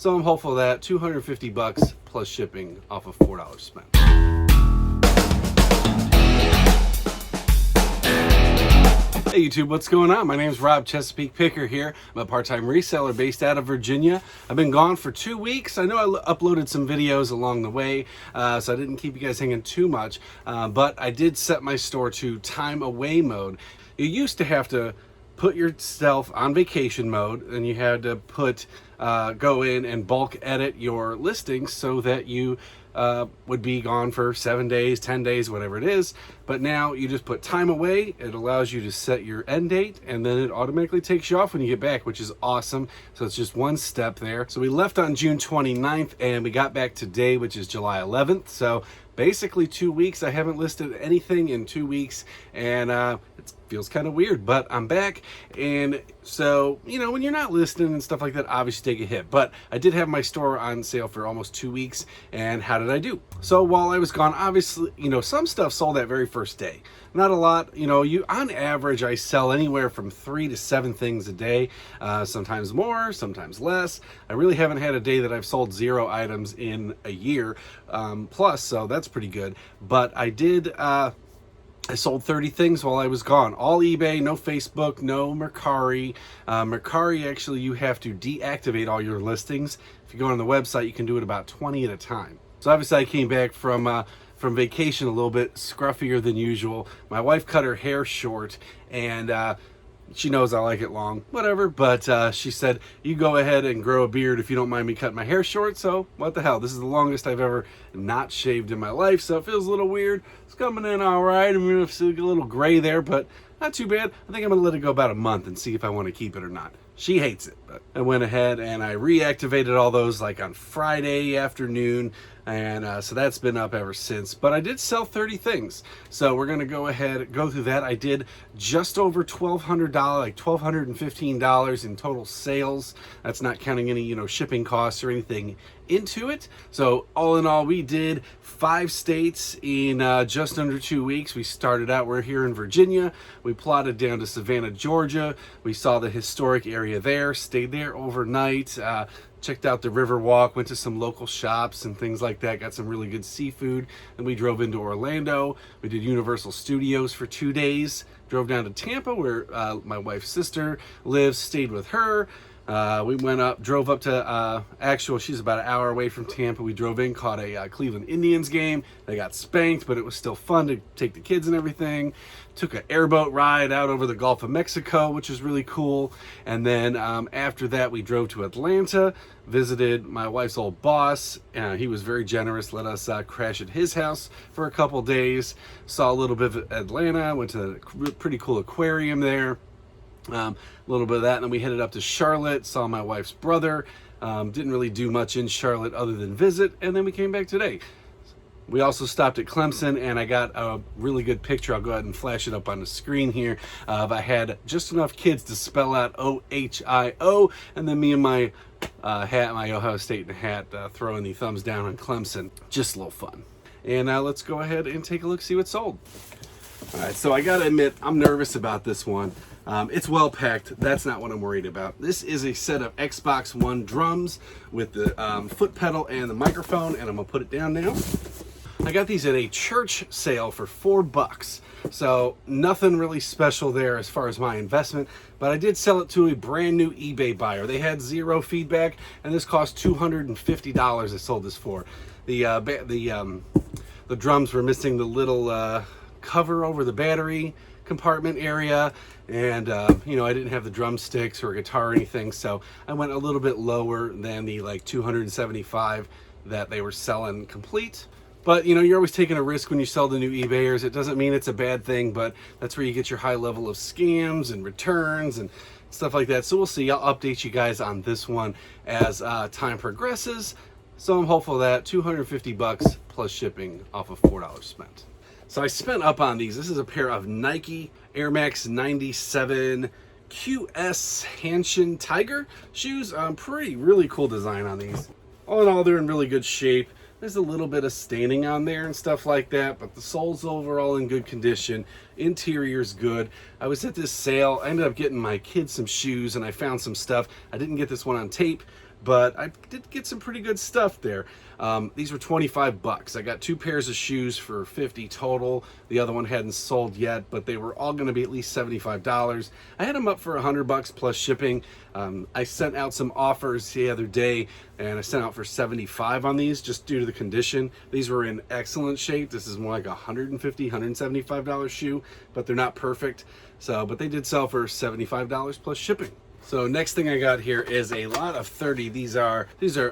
So I'm hopeful that $250 plus shipping off of $4 spent. Hey YouTube, what's going on? My name is Rob Chesapeake Picker here. I'm a part-time reseller based out of Virginia. I've been gone for 2 weeks. I know I uploaded some videos along the way, so I didn't keep you guys hanging too much, but I did set my store to time away mode. You used to have to put yourself on vacation mode, and you had to go in and bulk edit your listings so that you would be gone for 7 days, 10 days, whatever it is. But now you just put time away. It allows you to set your end date, and then it automatically takes you off when you get back, which is awesome. So it's just one step there. So we left on June 29th and we got back today, which is July 11th. So basically 2 weeks. I haven't listed anything in 2 weeks, and it feels kind of weird, but I'm back. And so, you know, when you're not listing and stuff like that, obviously take a hit. But I did have my store on sale for almost 2 weeks, and how did I do? So while I was gone, obviously, you know, some stuff sold that very first day. Not a lot, you know, on average, I sell anywhere from 3 to 7 things a day, sometimes more, sometimes less. I really haven't had a day that I've sold 0 items in a year plus, so that's pretty good. But I did, I sold 30 things while I was gone. All eBay, no Facebook, no Mercari. Mercari, actually, you have to deactivate all your listings. If you go on the website, you can do it about 20 at a time. So obviously I came back from vacation a little bit scruffier than usual. My wife cut her hair short, and she knows I like it long, whatever, but she said, you go ahead and grow a beard if you don't mind me cutting my hair short. So what the hell, this is the longest I've ever not shaved in my life, so it feels a little weird. It's coming in all right. I'm gonna see a little gray there, but not too bad. I think I'm gonna let it go about a month and see if I want to keep it or not. She hates it, but I went ahead and I reactivated all those like on Friday afternoon, and so that's been up ever since. But I did sell 30 things, so we're gonna go ahead and go through that. I did just over $1,200, like $1,215 in total sales. That's not counting any, you know, shipping costs or anything into it. So all in all, we did 5 states in just under 2 weeks. We started out, we're here in Virginia. We plotted down to Savannah, Georgia. We saw the historic area there, stayed there overnight, checked out the river walk, went to some local shops and things like that, got some really good seafood. Then we drove into Orlando. We did Universal Studios for 2 days, drove down to Tampa where my wife's sister lives, stayed with her. We went up, drove up to, she's about an hour away from Tampa. We drove in, caught a Cleveland Indians game. They got spanked, but it was still fun to take the kids and everything. Took an airboat ride out over the Gulf of Mexico, which was really cool. And then after that, we drove to Atlanta, visited my wife's old boss. He was very generous, let us crash at his house for a couple days. Saw a little bit of Atlanta, went to a pretty cool aquarium there. A little bit of that, and then we headed up to Charlotte, saw my wife's brother. Didn't really do much in Charlotte other than visit, and then we came back today. We also stopped at Clemson, and I got a really good picture. I'll go ahead and flash it up on the screen here. I had just enough kids to spell out O-H-I-O, and then me and my hat, my Ohio State hat, throwing the thumbs down on Clemson. Just a little fun. And let's go ahead and take a look, see what's sold. All right, so I gotta admit, I'm nervous about this one. It's well packed. That's not what I'm worried about. This is a set of Xbox One drums with the foot pedal and the microphone, and I'm gonna put it down now. I got these at a church sale for $4, so nothing really special there as far as my investment, but I did sell it to a brand new eBay buyer. They had 0 feedback, and this cost $250. I sold this for. The drums were missing the little cover over the battery compartment area, and you know, I didn't have the drumsticks or guitar or anything, so I went a little bit lower than the like 275 that they were selling complete. But you know, you're always taking a risk when you sell to new eBayers. It doesn't mean it's a bad thing, but that's where you get your high level of scams and returns and stuff like that. So we'll see. I'll update you guys on this one as time progresses. So I'm hopeful that $250 plus shipping off of $4 spent. So I spent up on these. This is a pair of Nike Air Max 97 QS Hanshin Tiger shoes. Really cool design on these. All in all, they're in really good shape. There's a little bit of staining on there and stuff like that, but the sole's overall in good condition. Interior's good. I was at this sale. I ended up getting my kids some shoes, and I found some stuff. I didn't get this one on tape, but I did get some pretty good stuff there. These were 25 bucks. I got 2 pairs of shoes for 50 total. The other one hadn't sold yet, but they were all going to be at least $75. I had them up for 100 bucks plus shipping. I sent out some offers the other day, and I sent out for 75 on these just due to the condition. These were in excellent shape. This is more like a $150, $175 shoe, but they're not perfect. So, but they did sell for $75 plus shipping. So next thing I got here is a lot of 30. These are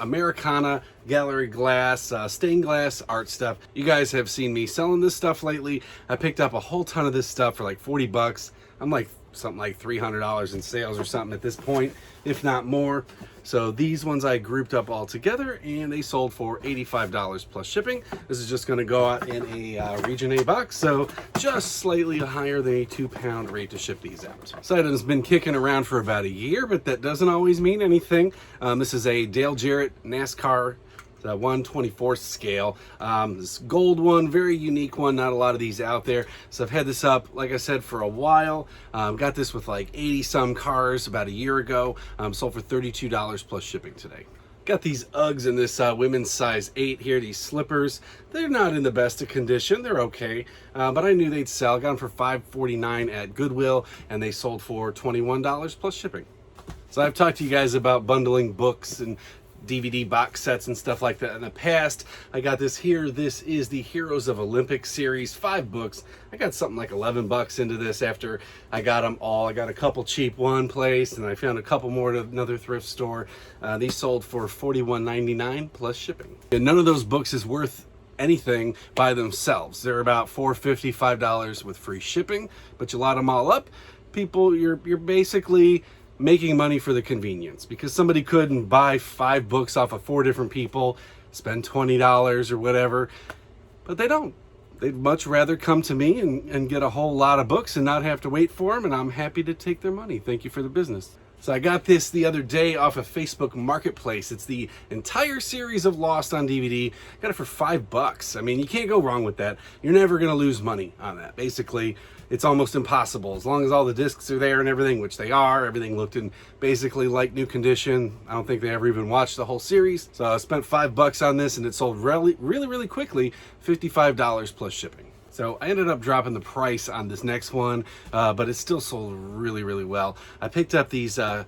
Americana gallery glass, stained glass art stuff. You guys have seen me selling this stuff lately. I picked up a whole ton of this stuff for like 40 bucks. I'm like something like $300 in sales or something at this point, if not more. So these ones I grouped up all together and they sold for $85 plus shipping. This is just gonna go out in a Region A box, so just slightly higher than a 2-pound rate to ship these out. This item's been kicking around for about a year, but that doesn't always mean anything. This is a Dale Jarrett NASCAR 1/24 scale. This gold one, very unique one, not a lot of these out there. So I've had this up, like I said, for a while. Got this with like 80 some cars about a year ago. Sold for $32 plus shipping today. Got these Uggs in this women's size 8 here, these slippers. They're not in the best of condition, they're okay, but I knew they'd sell. Got them for $5.49 at Goodwill, and they sold for $21 plus shipping. So I've talked to you guys about bundling books and DVD box sets and stuff like that in the past. I got this here. This is the Heroes of Olympic series, 5 books. I got something like 11 bucks into this after I got them all. I got a couple cheap one place, and I found a couple more at another thrift store. These sold for $41.99 plus shipping. And none of those books is worth anything by themselves. They're about $4.50, $5 with free shipping, but you lot them all up, people, you're basically making money for the convenience, because somebody couldn't buy 5 books off of 4 different people, spend $20 or whatever, but they don't. They'd much rather come to me and get a whole lot of books and not have to wait for them, and I'm happy to take their money. Thank you for the business. So I got this the other day off of Facebook Marketplace. It's the entire series of Lost on DVD. Got it for 5 bucks. I mean, you can't go wrong with that. You're never gonna lose money on that. Basically, it's almost impossible. As long as all the discs are there and everything, which they are, everything looked in basically like new condition. I don't think they ever even watched the whole series. So I spent 5 bucks on this, and it sold really quickly, $55 plus shipping. So I ended up dropping the price on this next one, but it still sold really well. I picked up these are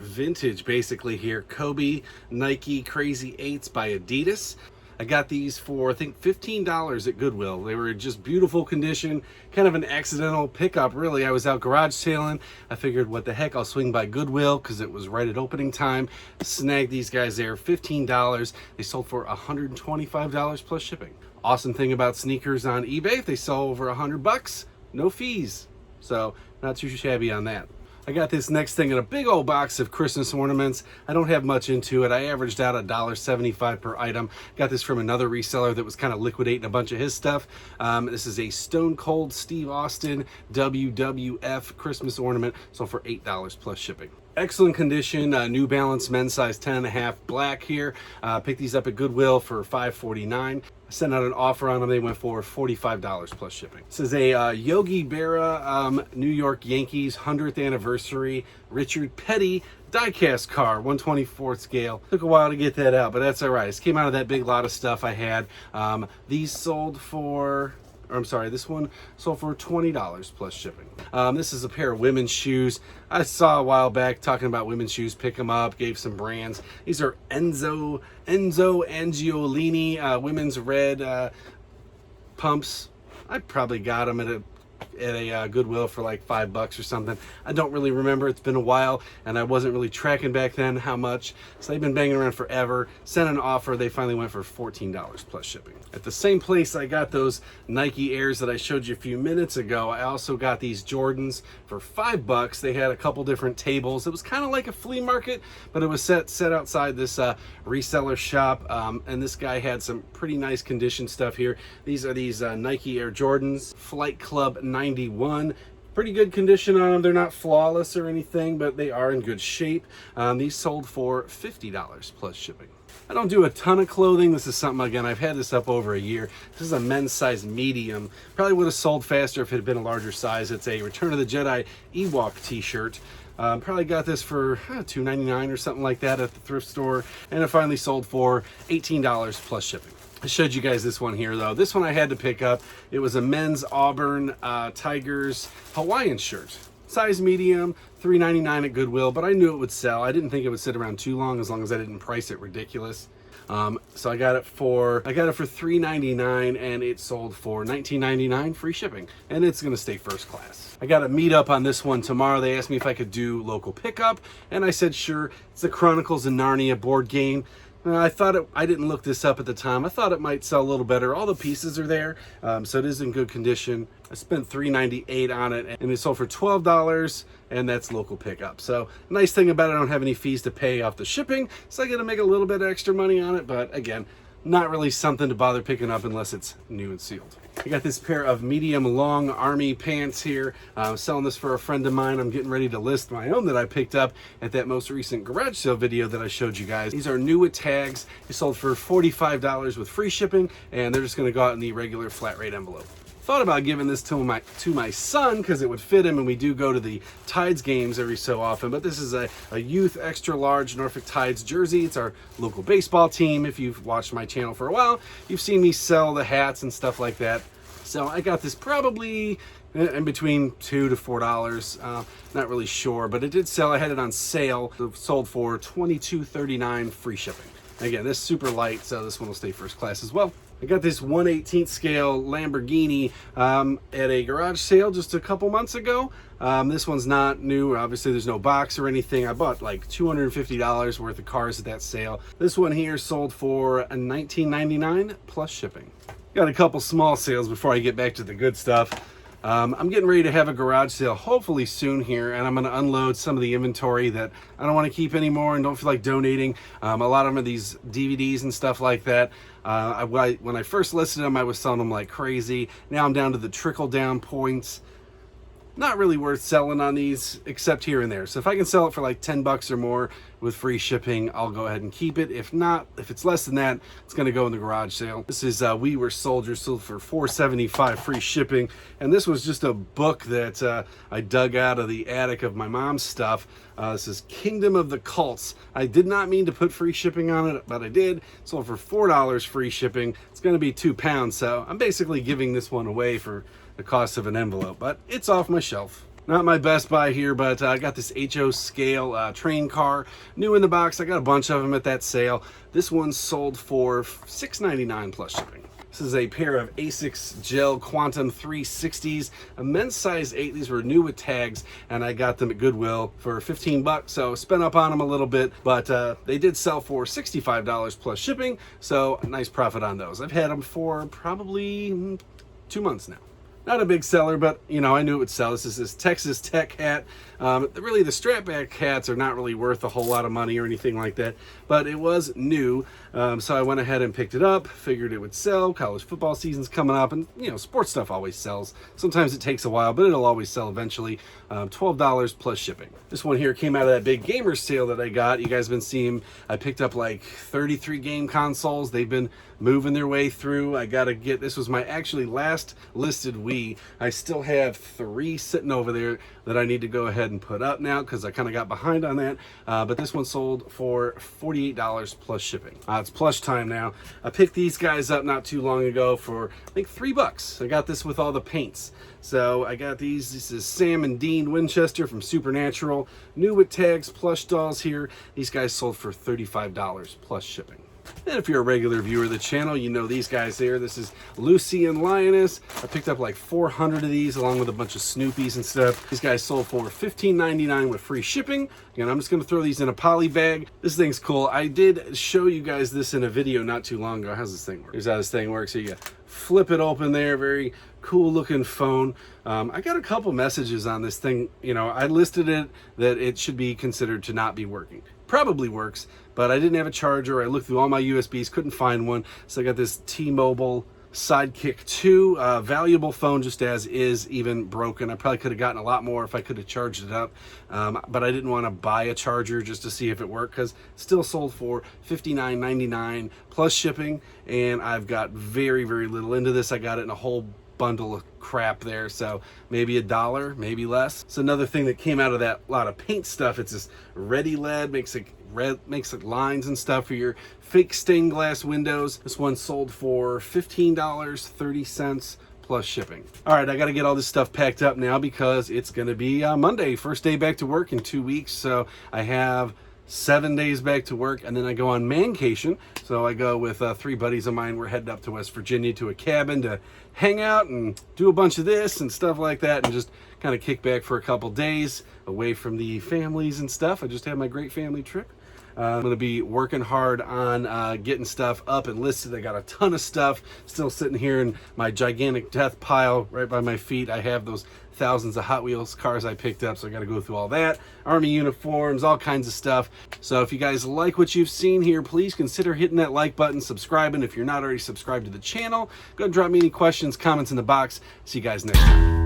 vintage basically here, Kobe Nike Crazy 8s by Adidas. I got these for, I think, $15 at Goodwill. They were in just beautiful condition, kind of an accidental pickup, really. I was out garage sailing. I figured, what the heck, I'll swing by Goodwill because it was right at opening time. Snagged these guys there, $15. They sold for $125 plus shipping. Awesome thing about sneakers on eBay, if they sell over 100 bucks, no fees. So not too shabby on that. I got this next thing in a big old box of Christmas ornaments. I don't have much into it. I averaged out $1.75 per item. Got this from another reseller that was kind of liquidating a bunch of his stuff. This is a Stone Cold Steve Austin WWF Christmas ornament, sold for $8 plus shipping. Excellent condition, New Balance men's size 10.5 black here. Picked these up at Goodwill for $5.49. Sent out an offer on them. They went for $45 plus shipping. This is a Yogi Berra New York Yankees 100th anniversary Richard Petty diecast car, 1/24 scale. Took a while to get that out, but that's all right. This came out of that big lot of stuff I had. These sold for, I'm sorry, this one sold for $20 plus shipping. This is a pair of women's shoes. I saw a while back talking about women's shoes, pick them up, gave some brands. These are Enzo Angiolini women's red pumps. I probably got them at a Goodwill for like $5 or something. I don't really remember. It's been a while, and I wasn't really tracking back then how much. So they've been banging around forever. Sent an offer. They finally went for $14 plus shipping. At the same place I got those Nike Airs that I showed you a few minutes ago, I also got these Jordans for $5. They had a couple different tables. It was kind of like a flea market, but it was set outside this reseller shop. And this guy had some pretty nice condition stuff here. These are these Nike Air Jordans Flight Club 91. Pretty good condition on them. They're not flawless or anything, but they are in good shape. These sold for $50 plus shipping. I don't do a ton of clothing. This is something, again, I've had this up over a year. This is a men's size medium. Probably would have sold faster if it had been a larger size. It's a Return of the Jedi Ewok t-shirt. Probably got this for $2.99 or something like that at the thrift store, and it finally sold for $18 plus shipping. I showed you guys this one here though. This one I had to pick up. It was a men's Auburn Tigers Hawaiian shirt. Size medium, $3.99 at Goodwill, but I knew it would sell. I didn't think it would sit around too long as I didn't price it ridiculous. So I got it for $3.99 and it sold for $19.99 free shipping, and it's gonna stay first class. I got a meet up on this one tomorrow. They asked me if I could do local pickup, and I said sure. It's the Chronicles of Narnia board game. I didn't look this up at the time. I thought it might sell a little better. All the pieces are there, so it is in good condition. I spent $3.98 on it, and it sold for $12, and that's local pickup. So nice thing about it, I don't have any fees to pay off the shipping, so I got to make a little bit of extra money on it, but again, not really something to bother picking up unless it's new and sealed. I got this pair of medium long army pants here. I'm selling this for a friend of mine. I'm getting ready to list my own that I picked up at that most recent garage sale video that I showed you guys. These are new with tags. They sold for $45 with free shipping, and they're just gonna go out in the regular flat rate envelope. Thought about giving this to my son because it would fit him, and we do go to the Tides games every so often, but this is a youth extra large Norfolk Tides jersey. It's our local baseball team. If you've watched my channel for a while, you've seen me sell the hats and stuff like that. So I got this probably in between $2 to $4, not really sure, but it did sell. I had it on sale. It sold for $22.39 free shipping. Again, this is super light, so this one will stay first class as well. I got this 1/18 scale Lamborghini at a garage sale just a couple months ago. This one's not new. Obviously, there's no box or anything. I bought like $250 worth of cars at that sale. This one here sold for $19.99 plus shipping. Got a couple small sales before I get back to the good stuff. I'm getting ready to have a garage sale hopefully soon here, and I'm going to unload some of the inventory that I don't want to keep anymore and don't feel like donating. A lot of them are these DVDs and stuff like that. When I first listed them, I was selling them like crazy. Now I'm down to the trickle down points. Not really worth selling on these except here and there. So if I can sell it for like 10 bucks or more with free shipping, I'll go ahead and keep it. If not, if it's less than that, it's going to go in the garage sale. This is We Were Soldiers, sold for $4.75 free shipping. And this was just a book that I dug out of the attic of my mom's stuff. This is Kingdom of the Cults. I did not mean to put free shipping on it, but I did. Sold for $4 free shipping. It's going to be £2, so I'm basically giving this one away for the cost of an envelope, but it's off my shelf. Not my best buy here, but I got this HO scale train car, new in the box. I got a bunch of them at that sale. This one sold for $6.99 plus shipping. This is a pair of Asics Gel Quantum 360s, a men's size 8. These were new with tags, and I got them at Goodwill for 15 bucks, so spent up on them a little bit, but they did sell for $65 plus shipping, so a nice profit on those. I've had them for probably 2 months now. Not a big seller, but you know, I knew it would sell. This is this Texas Tech hat. Really, the strapback hats are not really worth a whole lot of money or anything like that, but it was new, so I went ahead and picked it up. Figured it would sell. College football season's coming up, and you know, sports stuff always sells. Sometimes it takes a while, but it'll always sell eventually. $12 plus shipping. This one here came out of that big gamer sale that I got. You guys been seeing, I picked up like 33 game consoles. They've been moving their way through. I gotta get, this was my actually last listed Wii. I still have 3 sitting over there that I need to go ahead and put up now because I kind of got behind on that. But this one sold for $48 plus shipping. It's plush time now. I picked these guys up not too long ago for I think $3. I got this with all the paints. So I got these. This is Sam and Dean Winchester from Supernatural. New with tags, plush dolls here. These guys sold for $35 plus shipping. And if you're a regular viewer of the channel, you know these guys there. This is Lucy and Lioness. I picked up like 400 of these along with a bunch of Snoopies and stuff. These guys sold for $15.99 with free shipping. Again, I'm just going to throw these in a poly bag. This thing's cool. I did show you guys this in a video not too long ago. How's this thing work? Here's how this thing works. So you flip it open there. Very cool looking phone. I got a couple messages on this thing. You know, I listed it that it should be considered to not be working. Probably works, but I didn't have a charger. I looked through all my USBs, couldn't find one. So I got this T-Mobile Sidekick 2, valuable phone just as is, even broken. I probably could have gotten a lot more if I could have charged it up, but I didn't want to buy a charger just to see if it worked because still sold for $59.99 plus shipping, and I've got very, very little into this. I got it in a whole bundle of crap there, so maybe $1, maybe less. So another thing that came out of that lot of paint stuff, it's this ready lead, makes like lines and stuff for your fake stained glass windows. This one sold for $15.30 plus shipping. All right, I got to get all this stuff packed up now because it's going to be Monday, first day back to work in 2 weeks. So I have 7 days back to work, and then I go on mancation. So I go with 3 buddies of mine. We're heading up to West Virginia to a cabin to hang out and do a bunch of this and stuff like that, and just kind of kick back for a couple days away from the families and stuff. I just had my great family trip. I'm going to be working hard on getting stuff up and listed. I got a ton of stuff still sitting here in my gigantic death pile right by my feet. I have those thousands of Hot Wheels cars I picked up, so I got to go through all that. Army uniforms, all kinds of stuff. So if you guys like what you've seen here, please consider hitting that like button, subscribing if you're not already subscribed to the channel. Go and drop me any questions, comments in the box. See you guys next time.